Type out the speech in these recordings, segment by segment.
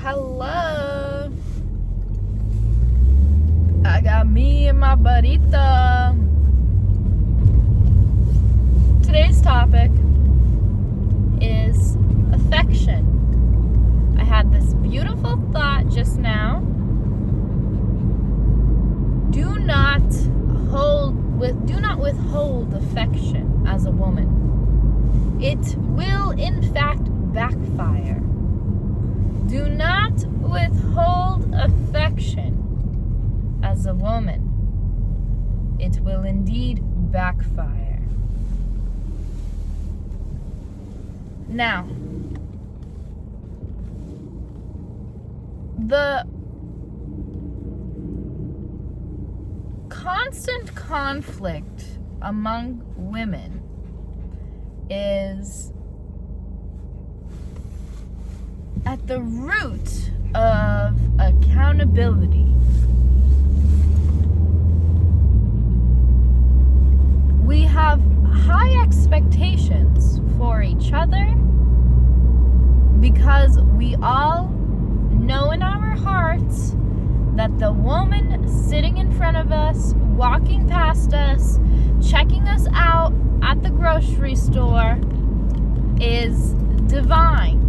Hello. I got me and my budita. Today's topic is affection. I had this beautiful thought just now. Do not withhold affection as a woman. It will in fact backfire. Do not withhold affection as a woman. It will indeed backfire. Now, the constant conflict among women is at the root of accountability. We have high expectations for each other because we all know in our hearts that the woman sitting in front of us, walking past us, checking us out at the grocery store is divine.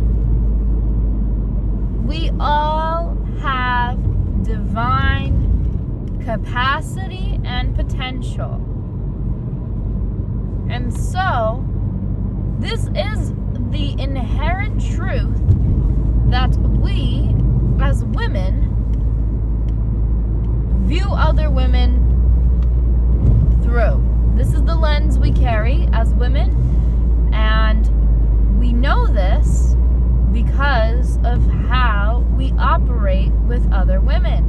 We all have divine capacity and potential. And so, this is the inherent truth that we, as women, view other women through. This is the lens we carry as women, and we know this because of how we operate with other women.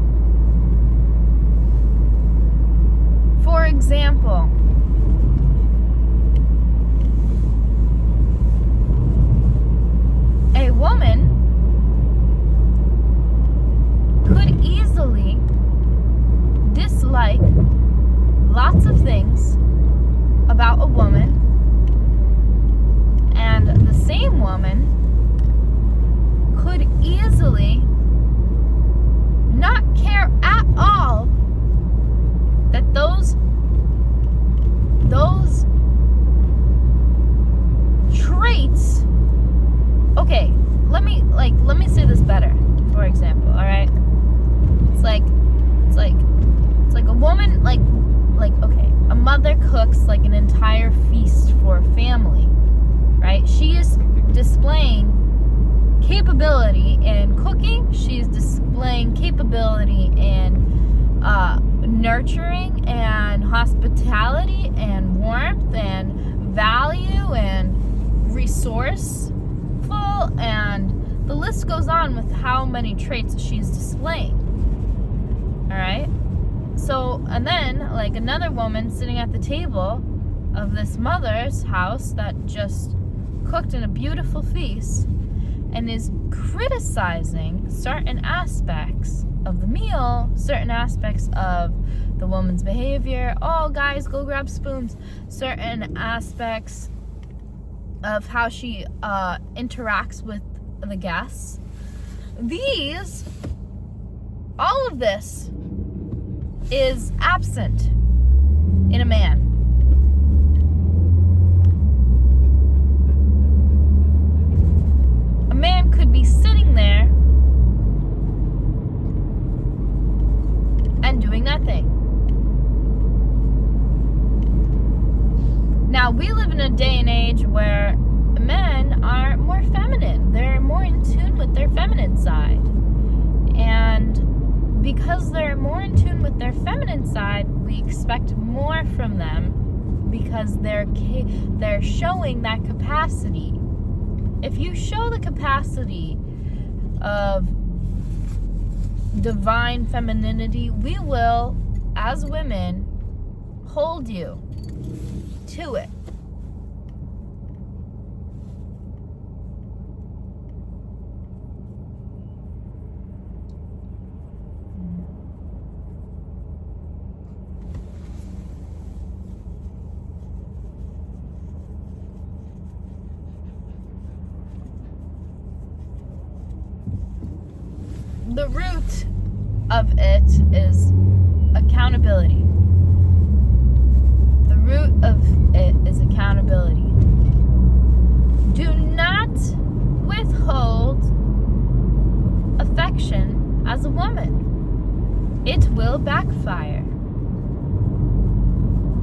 For example, a woman could easily dislike lots of things about a woman, and the same woman could easily not care at all that those traits. Okay, let me say this better. For example, all right, it's like a woman, like okay, a mother cooks like an entire feast for a family, right? She is displaying capability in cooking. She's displaying capability in nurturing and hospitality and warmth and value and resourceful, and the list goes on with how many traits she's displaying. All right. So, and then like another woman sitting at the table of this mother's house that just cooked in a beautiful feast and is criticizing certain aspects of the meal, certain aspects of the woman's behavior. Oh, guys, go grab spoons. Certain aspects of how she interacts with the guests. All of this is absent in a man. A man could be sitting there and doing nothing. Now, we live in a day and age where men are more feminine. They're more in tune with their feminine side. And because they're more in tune with their feminine side, we expect more from them because they're showing that capacity. If you show the capacity of divine femininity, we will, as women, hold you to it. the root of it is accountability. The root of it is accountability. Do not withhold affection as a woman. It will backfire.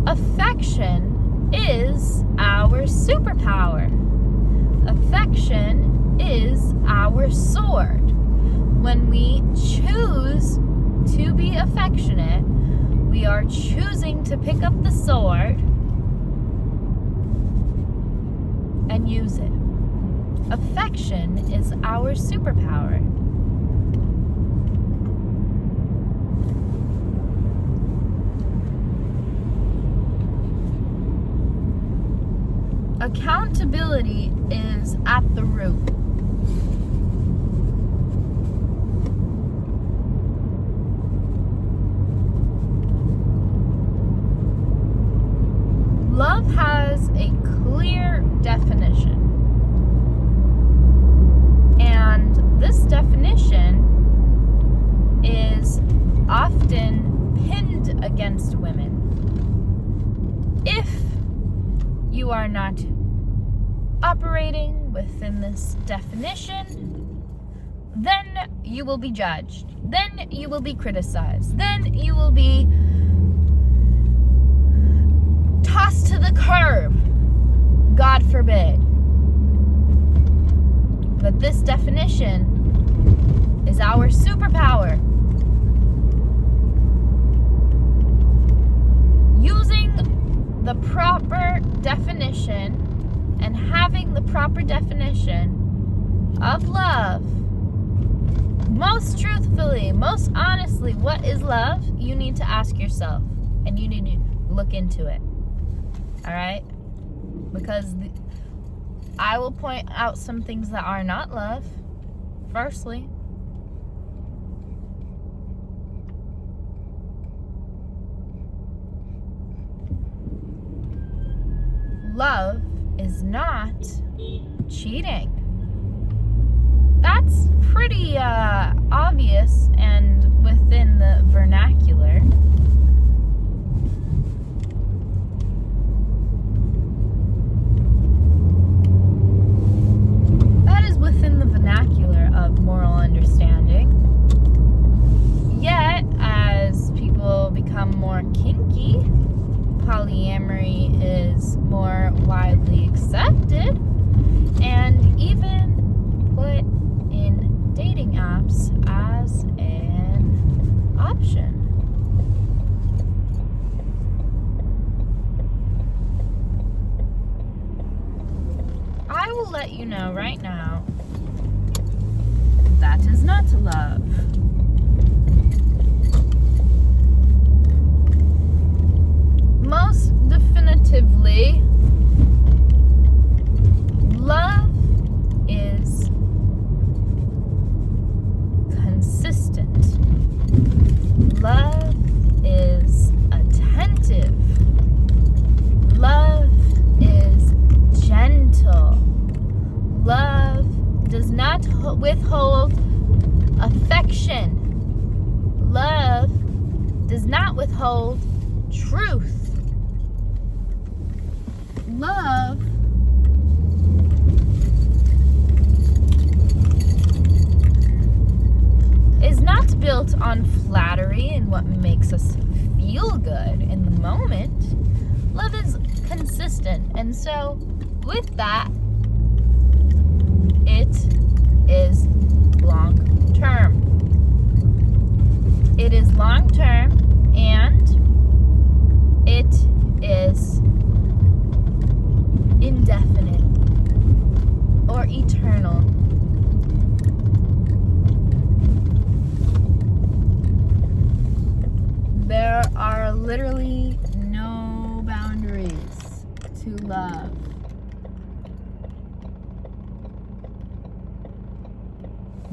Affection is our superpower. Affection is our sword. When we choose to be affectionate, we are choosing to pick up the sword and use it. Affection is our superpower. Accountability is at the root. Love has a clear definition. And this definition is often pinned against women. If you are not operating within this definition, then you will be judged. Then you will be criticized. Then you will be tossed to the curb. God forbid. But this definition is our superpower. Using the proper definition and having the proper definition of love, most truthfully, most honestly, what is love? You need to ask yourself, and you need to look into it. All right? Because I will point out some things that are not love. Firstly, love is not cheating. That's pretty obvious and within the vernacular. That is within the vernacular of moral understanding. Yet, as people become more kinky, polyamory is more widely accepted and even put in dating apps as an option. I will let you know right now that is not love. Most definitively, love is consistent. Love is attentive. Love is gentle. Love does not withhold affection. Love does not withhold truth. Love is not built on flattery and what makes us feel good in the moment. Love is consistent, and so with that, it is long term. It is long term, and it is indefinite or eternal. There are literally no boundaries to love.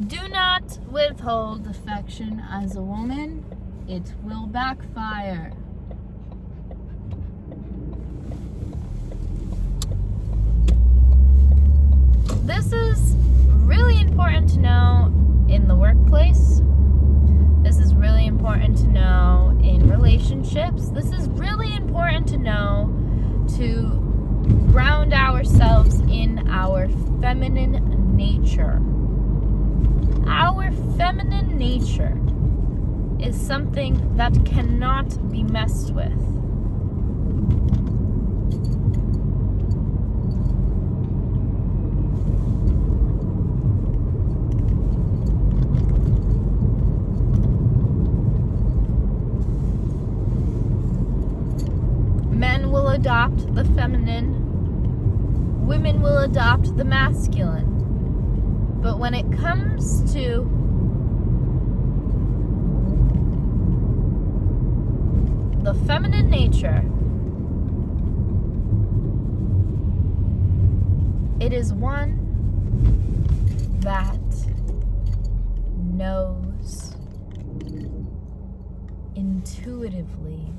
Do not withhold affection as a woman. It will backfire. This is really important to know in the workplace. relationships, this is really important to know, to ground ourselves in our feminine nature. Our feminine nature is something that cannot be messed with. Men will adopt the feminine, women will adopt the masculine. But when it comes to the feminine nature, it is one that knows intuitively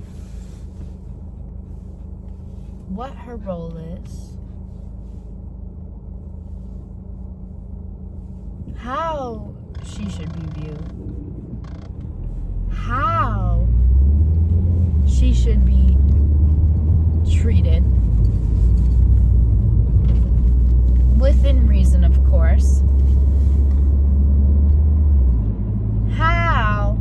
what her role is, how she should be viewed, how she should be treated, within reason, of course, how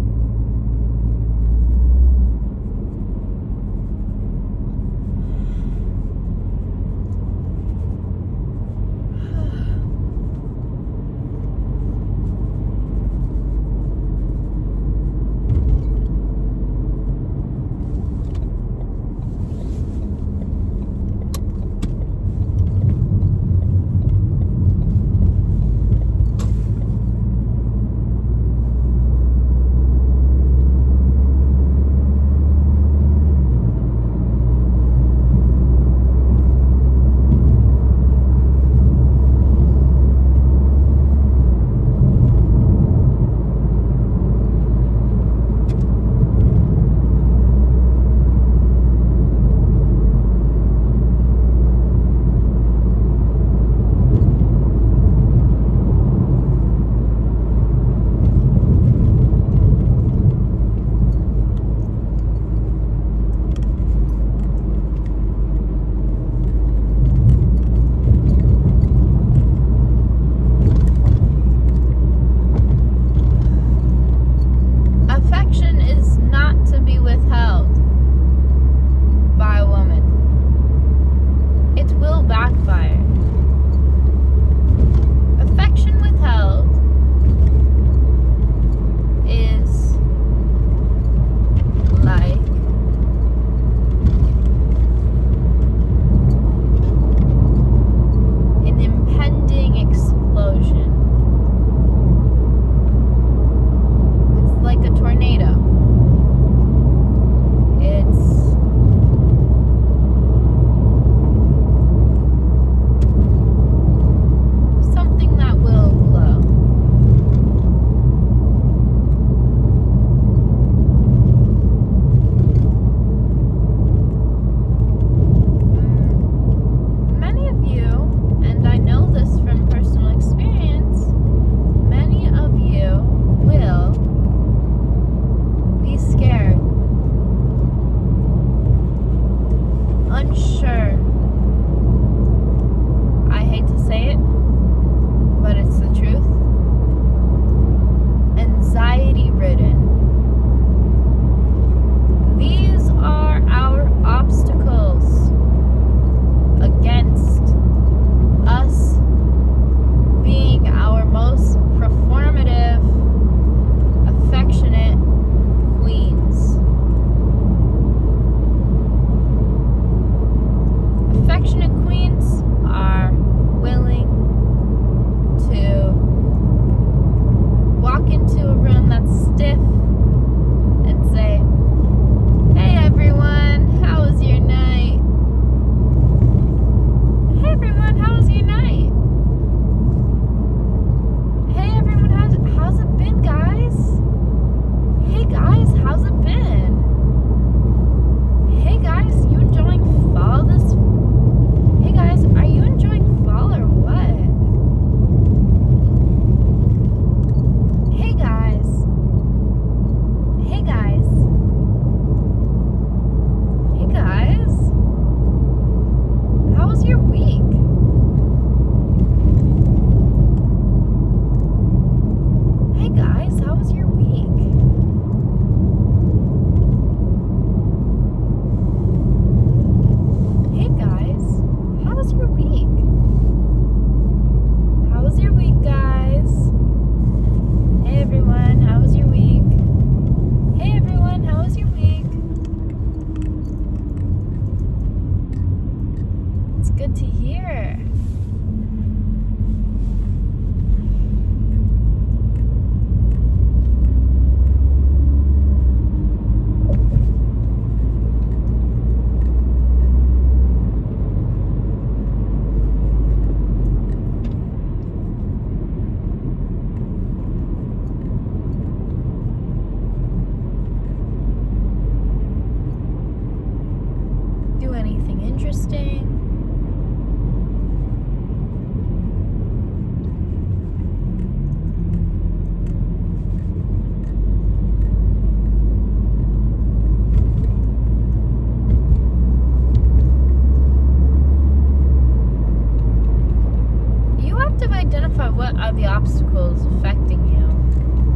obstacles affecting you,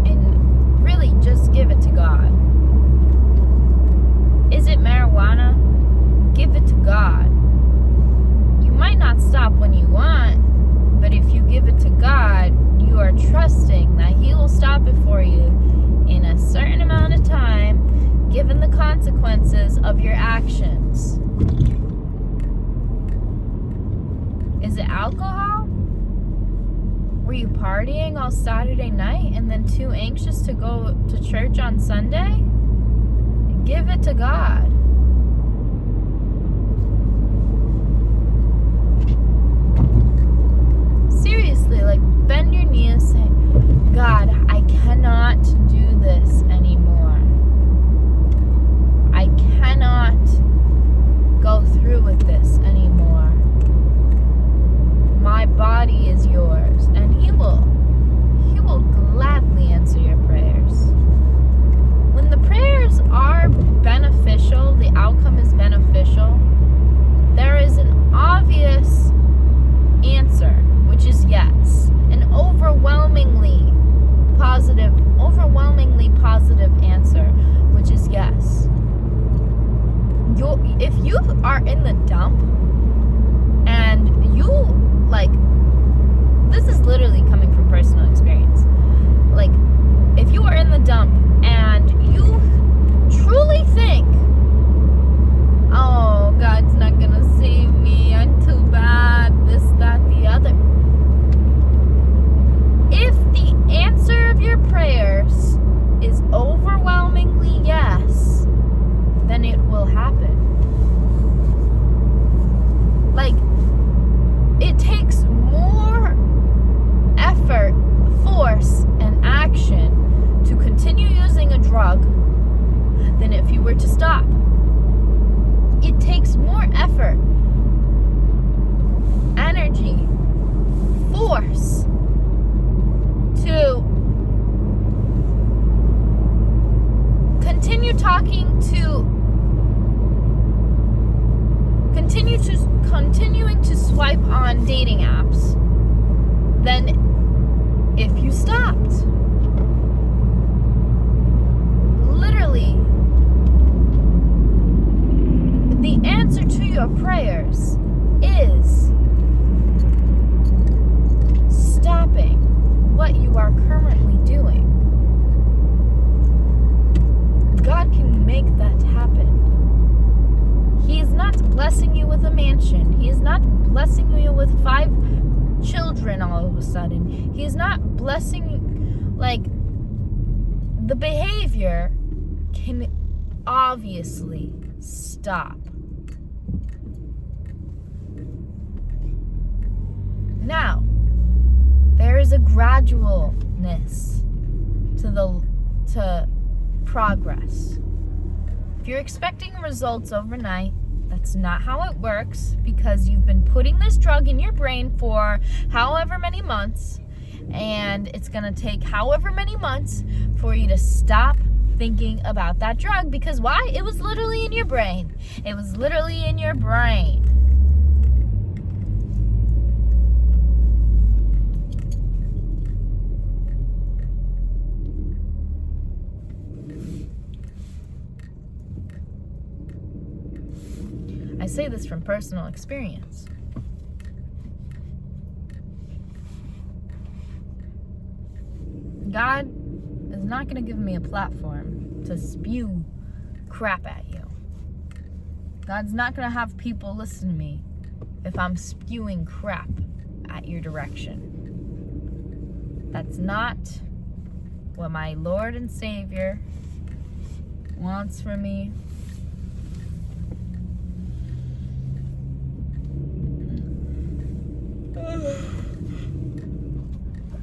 and really just give it to God. Is it marijuana? Give it to God. You might not stop when you want, but if you give it to God, you are trusting that He will stop it for you in a certain amount of time, given the consequences of your actions. Is it alcohol? Were you partying all Saturday night and then too anxious to go to church on Sunday? Give it to God. Seriously, like, bend your knee and say, God, I cannot do this anymore. I cannot go through with this anymore. My body is yours, and He will gladly answer your prayers. When the prayers are beneficial, the outcome is beneficial, there is an obvious answer, which is yes. An overwhelmingly positive answer, which is yes. If you are in the dump and you, like, this is literally coming from personal experience. Like, if you are in the dump and you truly think, oh, God's not gonna save me, I'm too bad, this, that, the other. If the answer of your prayers is overwhelmingly yes, then it will happen. Like, it takes more effort, force, and action to continue using a drug than if you were to stop. It takes more effort, energy, force to continuing to swipe on dating apps than if you stopped. Literally, the answer to your prayers is stopping what you are currently doing. God can make that happen. He is not blessing you with a mansion. He is not blessing you with 5 children all of a sudden. He is not blessing, like, the behavior can obviously stop. Now, there is a gradualness to progress. If you're expecting results overnight, that's not how it works, because you've been putting this drug in your brain for however many months, and it's going to take however many months for you to stop thinking about that drug. Because why? It was literally in your brain. It was literally in your brain. I say this from personal experience. God is not going to give me a platform to spew crap at you. God's not going to have people listen to me if I'm spewing crap at your direction. That's not what my Lord and Savior wants from me.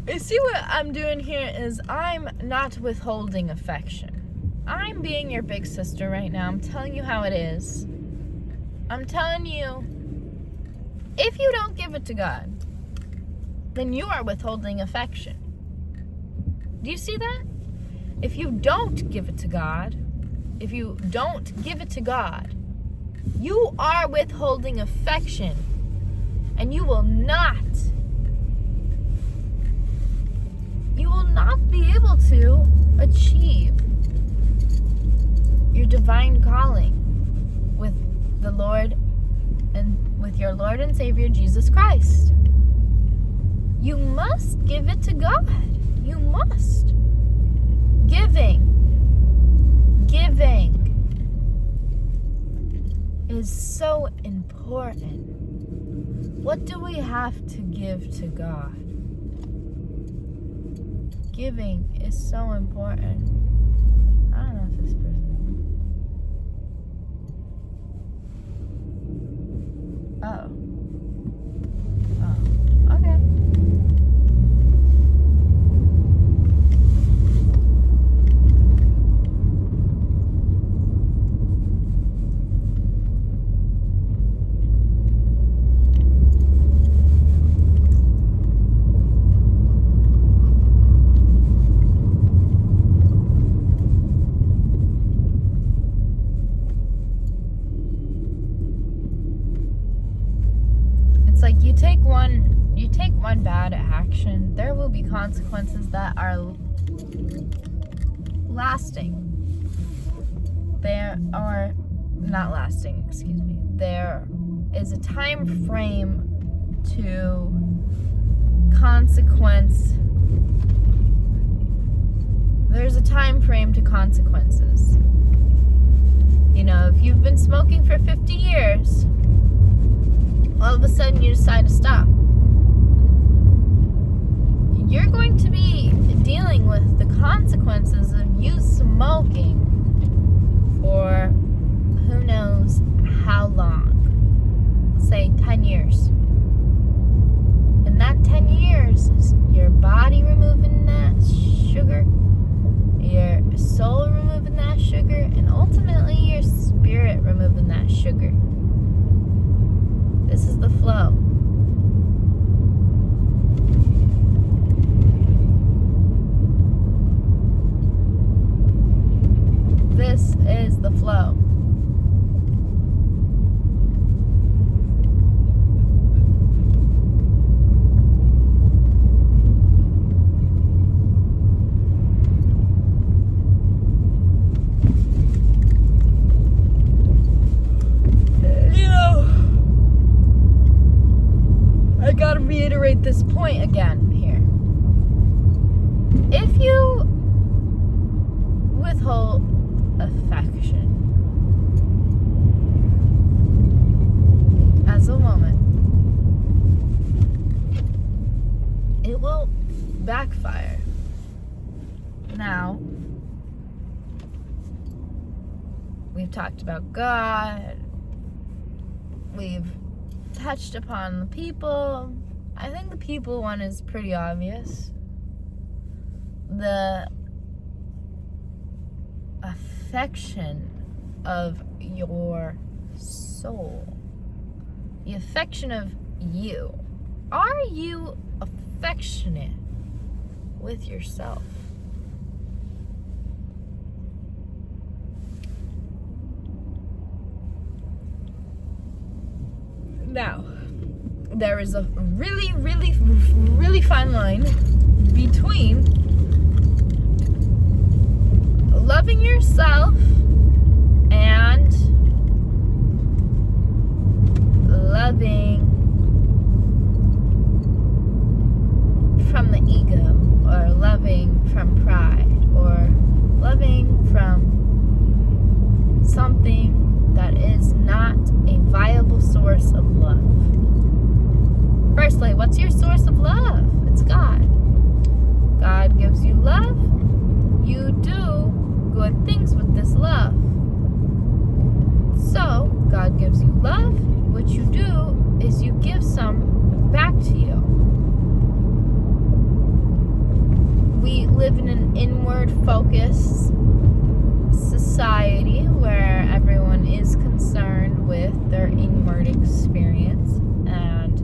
You see what I'm doing here is I'm not withholding affection. I'm being your big sister right now. I'm telling you how it is. I'm telling you, if you don't give it to God, then you are withholding affection. Do you see that? If you don't give it to God, you are withholding affection. And you will not not be able to achieve your divine calling with the Lord and with your Lord and Savior Jesus Christ. You must give it to God. You must. Giving is so important. What do we have to give to God? Giving is so important. I don't know if this person. Oh, okay. It's like you take one bad action, there will be consequences that are lasting. There is a time frame to consequence. There's a time frame to consequences. You know, if you've been smoking for 50 years, all of a sudden you decide to stop, you're going to be dealing with the consequences of you smoking for who knows how long. Say 10 years. And that 10 years is your body removing that sugar, your soul removing that sugar, and ultimately your spirit removing that sugar. This is the flow. This is the flow. I gotta reiterate this point again here. If you withhold affection as a woman, it will backfire. Now, we've talked about God, we've touched upon the people. I think the people one is pretty obvious. The affection of your soul, the affection of you. Are you affectionate with yourself? Now, there is a really, really, really fine line between loving yourself and loving from the ego, or loving from pride, or loving from something that is not a viable source of love. Firstly, what's your source of love? It's God. God gives you love. You do good things with this love. So, God gives you love. What you do is you give some back to you. We live in an inward focused society where everyone is concerned with their inward experience, and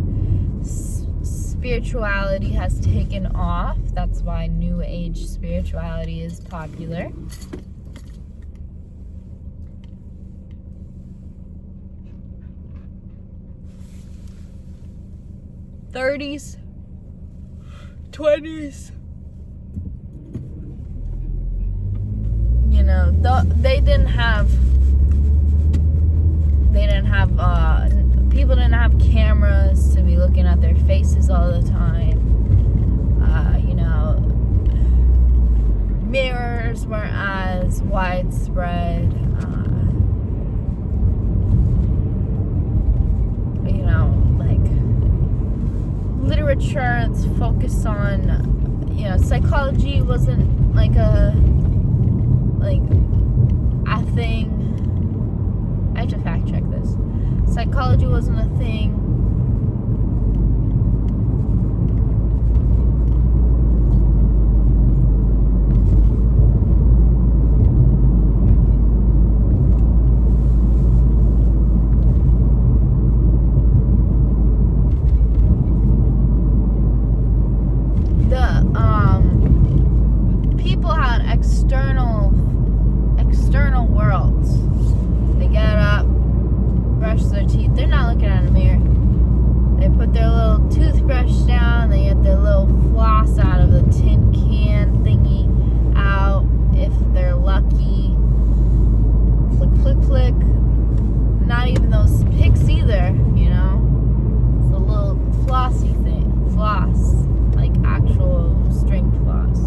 spirituality has taken off. That's why New Age spirituality is popular. '30s, 20s, they didn't have people didn't have cameras to be looking at their faces all the time. Mirrors weren't as widespread. Literature, it's focused on, psychology wasn't like a thing. I have to fact check this. Psychology wasn't a thing. People had external worlds. They get up, brush their teeth. They're not looking at a mirror. They put their little toothbrush down. They get their little floss out of the tin can thingy out if they're lucky. Flick, flick, flick. Not even those picks either, It's a little flossy thing. Floss. Like actual string floss.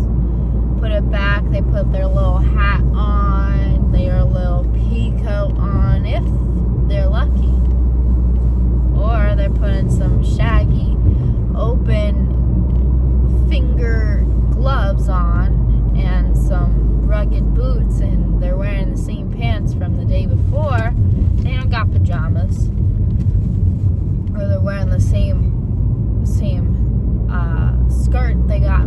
Put it back. They put their little hat on, their little pea coat on, if they're lucky. Or they're putting some shaggy, open finger gloves on and some rugged boots, and they're wearing the same pants from the day before. They don't got pajamas. Or they're wearing the same skirt they got.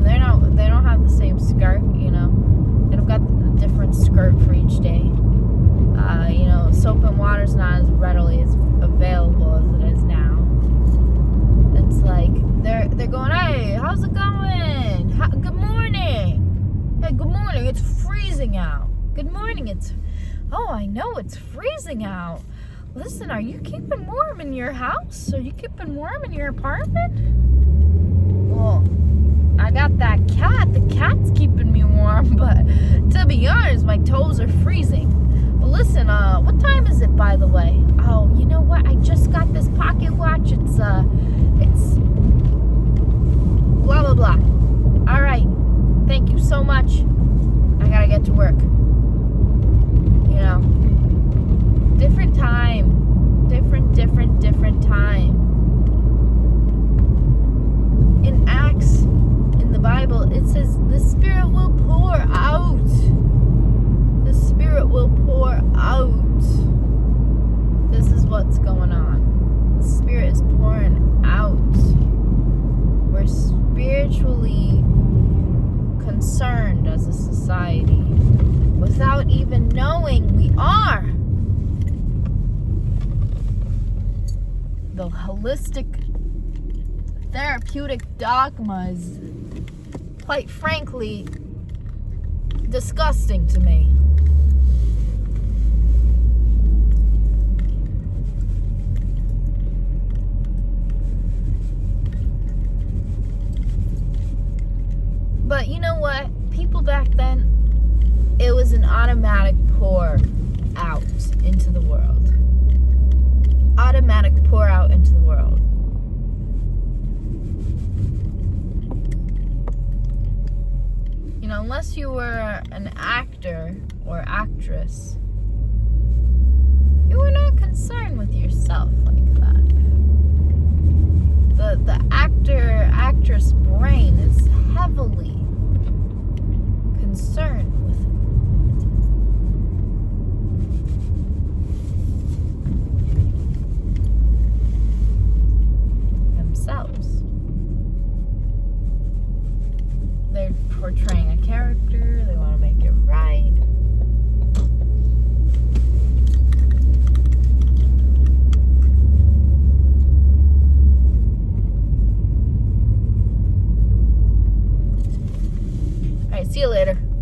They don't have the same skirt, They don't got a different skirt for each day. Soap and water's not as readily as available as it is now. It's like they're going, hey, how's it going? Good morning. Hey, good morning. It's freezing out. Good morning. I know it's freezing out. Listen, are you keeping warm in your house? Are you keeping warm in your apartment? Well, I got that cat. The cat's keeping me warm, but to be honest, my toes are freezing. But listen, what time is it, by the way? Oh, you know what? I just got this pocket watch. It's blah, blah, blah. All right. Thank you so much. I gotta get to work. Different time. Different time. In Acts, in the Bible, it says the Spirit will pour out. The Spirit will pour out. This is what's going on. The Spirit is pouring out. We're spiritually concerned as a society without even knowing we are. The holistic therapeutic dogma is, quite frankly, disgusting to me. But you know what? People back then, it was an automatic pour out into the world. Automatic pour out into the world. Unless you were an actor or actress, you were not concerned with yourself like that. The actress brain is heavily concerned with themselves. They're portraying a character, they want to make it right. Alright, see you later.